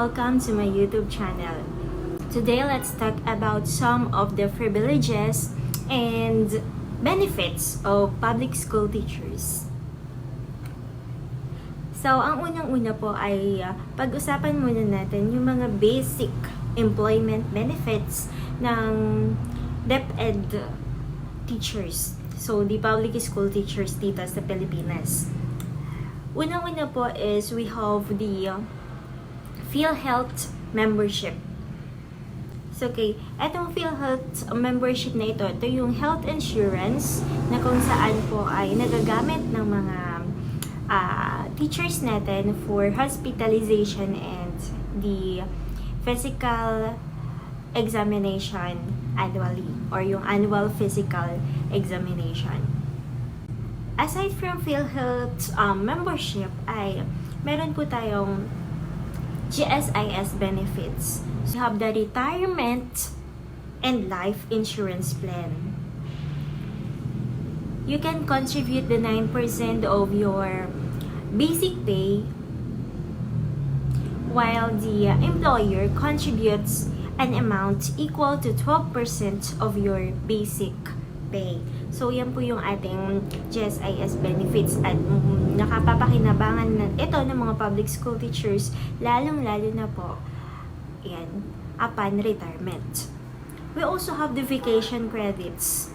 welcome to my YouTube channel. Today, let's talk about some of the privileges and benefits of public school teachers. So, ang unang-una po ay pag-usapan muna natin yung mga basic employment benefits ng DepEd teachers. So, the public school teachers dito sa Pilipinas. Unang-una po is we have the PhilHealth membership. So, okay, etong PhilHealth membership na ito yung health insurance na kung saan po ay nagagamit ng mga teachers natin for hospitalization and the physical examination annually or yung annual physical examination. Aside from PhilHealth membership ay meron po tayong GSIS benefits. So, you have the retirement and life insurance plan. You can contribute the 9% of your basic pay while the employer contributes an amount equal to 12% of your basic pay. So, yan po yung ating GSIS benefits at nakapapakinabangan na ito ng mga public school teachers, lalong-lalo na po yan, upon retirement. We also have the vacation credits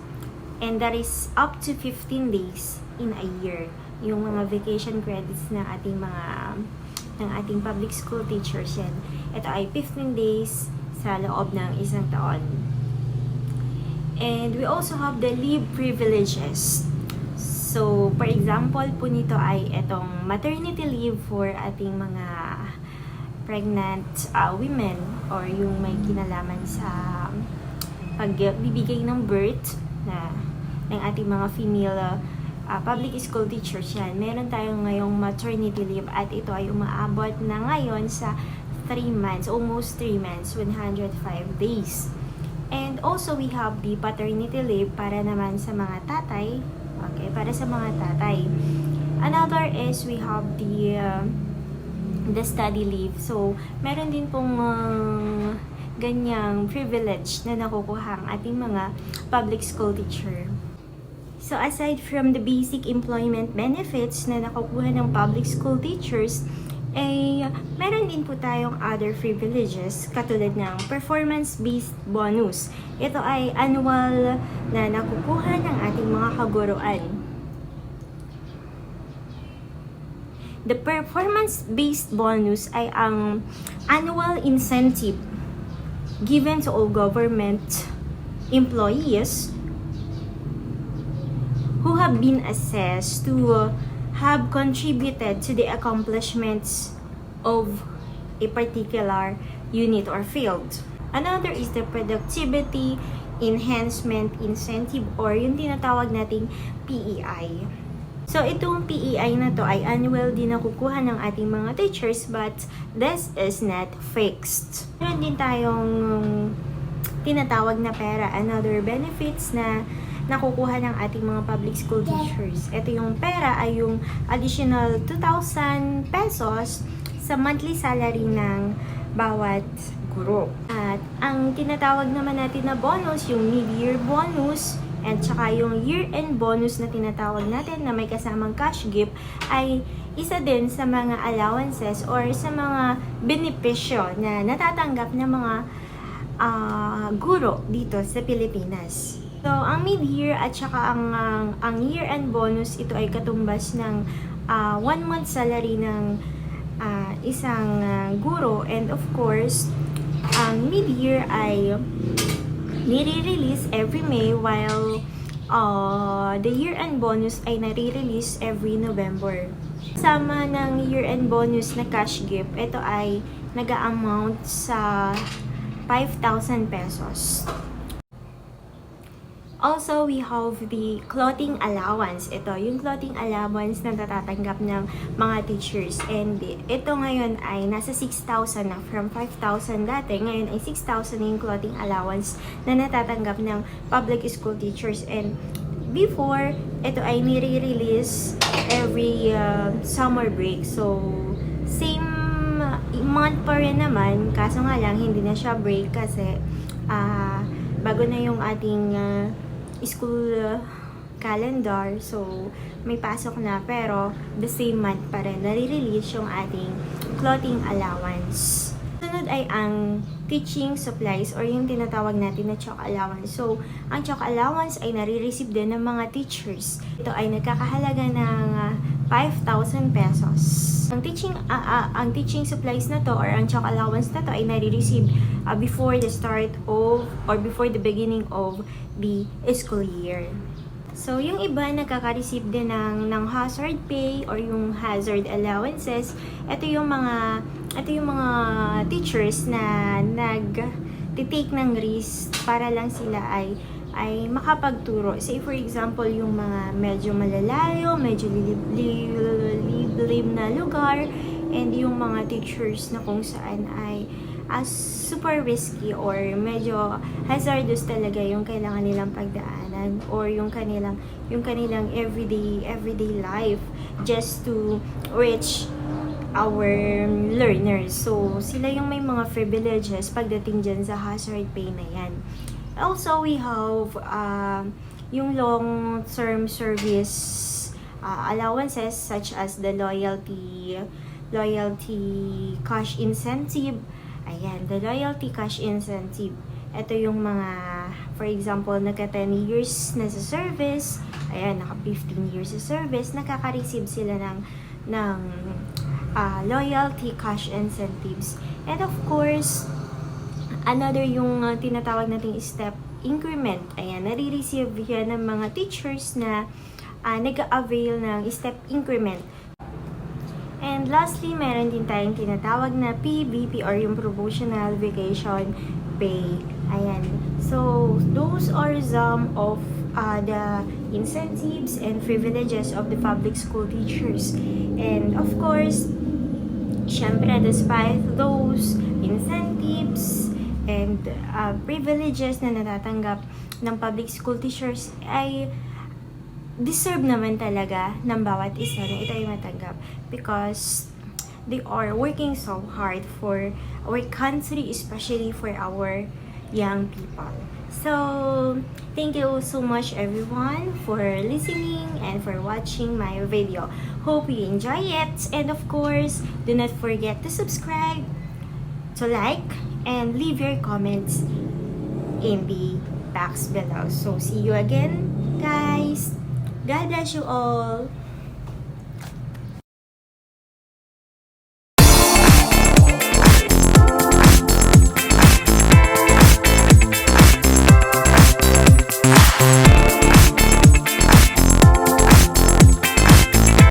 and that is up to 15 days in a year. Yung mga vacation credits ng ating public school teachers yan. Ito ay 15 days sa loob ng isang taon. And we also have the leave privileges. So, for example po nito ay itong maternity leave for ating mga pregnant women or yung may kinalaman sa pagbibigay ng birth ng ating mga female public school teachers yan. Meron tayong ngayong maternity leave at ito ay umaabot na ngayon sa 3 months, almost 3 months, 105 days. And also, we have the paternity leave para naman sa mga tatay. Okay, para sa mga tatay. Another is we have the study leave. So, meron din pong ganyang privilege na nakukuha ang ating mga public school teacher. So, aside from the basic employment benefits na nakukuha ng public school teachers, meron din po tayong other privileges katulad ng performance-based bonus. Ito ay annual na nakukuha ng ating mga kaguruan. The performance-based bonus ay ang annual incentive given to all government employees who have been assessed to have contributed to the accomplishments of a particular unit or field. Another is the productivity enhancement incentive or yung tinatawag nating PEI. So, itong PEI na to ay annual din nakukuha ng ating mga teachers but this is not fixed. Meron din tayong tinatawag na pera, another benefits na nakukuha ng ating mga public school teachers. Ito yung pera ay yung additional 2,000 pesos sa monthly salary ng bawat guro. At ang tinatawag naman natin na bonus, yung mid-year bonus, at saka yung year-end bonus na tinatawag natin na may kasamang cash gift ay isa din sa mga allowances or sa mga benepisyo na natatanggap ng mga guro dito sa Pilipinas. So, ang mid-year at saka ang year-end bonus, ito ay katumbas ng 1 month salary ng isang guro. And of course, ang mid-year ay nire-release every May while the year-end bonus ay nare-release every November. Sama ng year-end bonus na cash gift, ito ay nag-amount sa 5,000 pesos. Also, we have the clothing allowance. Ito, yung clothing allowance na natatanggap ng mga teachers. And ito ngayon ay nasa 6,000 na from 5,000 dati. Ngayon ay 6,000 yung clothing allowance na natatanggap ng public school teachers. And before, ito ay nire-release every summer break. So, same month pa rin naman, kaso nga lang hindi na siya break kasi bago na yung ating school calendar, so may pasok na, pero the same month pa rin nare-release yung ating clothing allowance. Sunod ay ang teaching supplies or yung tinatawag natin na chalk allowance. So, ang chalk allowance ay nare-receive din ng mga teachers. Ito ay nagkakahalaga ng 5,000 pesos. Ang teaching supplies na to or ang chalk allowance na to ay nare-receive before the start of or before the beginning of the school year. So, yung iba nakaka-receive din ng hazard pay or yung hazard allowances. Ito yung mga teachers na nag-take ng risk para lang sila ay makapagturo. Say for example, yung mga medyo malalayo, medyo liblib na lugar, and yung mga teachers na kung saan ay super risky or medyo hazardous talaga yung kailangan nilang pagdaanan or yung kanilang everyday life just to reach our learners. So, sila yung may mga privileges pagdating dyan sa hazard pay na yan. Also, we have yung long-term service allowances such as the loyalty cash incentive. Ayan, the loyalty cash incentive. Ito yung mga, for example, naka 10 years na sa service, ayan, naka 15 years sa service, nakaka-receive sila ng loyalty cash incentives. And of course, another yung tinatawag nating step increment. Ayan, nare-receive yan ng mga teachers na nag-avail ng step increment. And lastly, meron din tayong tinatawag na PVP or yung promotional vacation pay. Ayan. So, those are some of the incentives and privileges of the public school teachers. And of course, syempre, despite those incentives and privileges na natatanggap ng public school teachers, ay deserve naman talaga ng bawat isa na ito ay matanggap because they are working so hard for our country, especially for our young people. So, thank you so much everyone for listening and for watching my video. Hope you enjoy it, and of course, do not forget to subscribe, to like, and leave your comments in the box below. So, see you again, guys. God bless you all.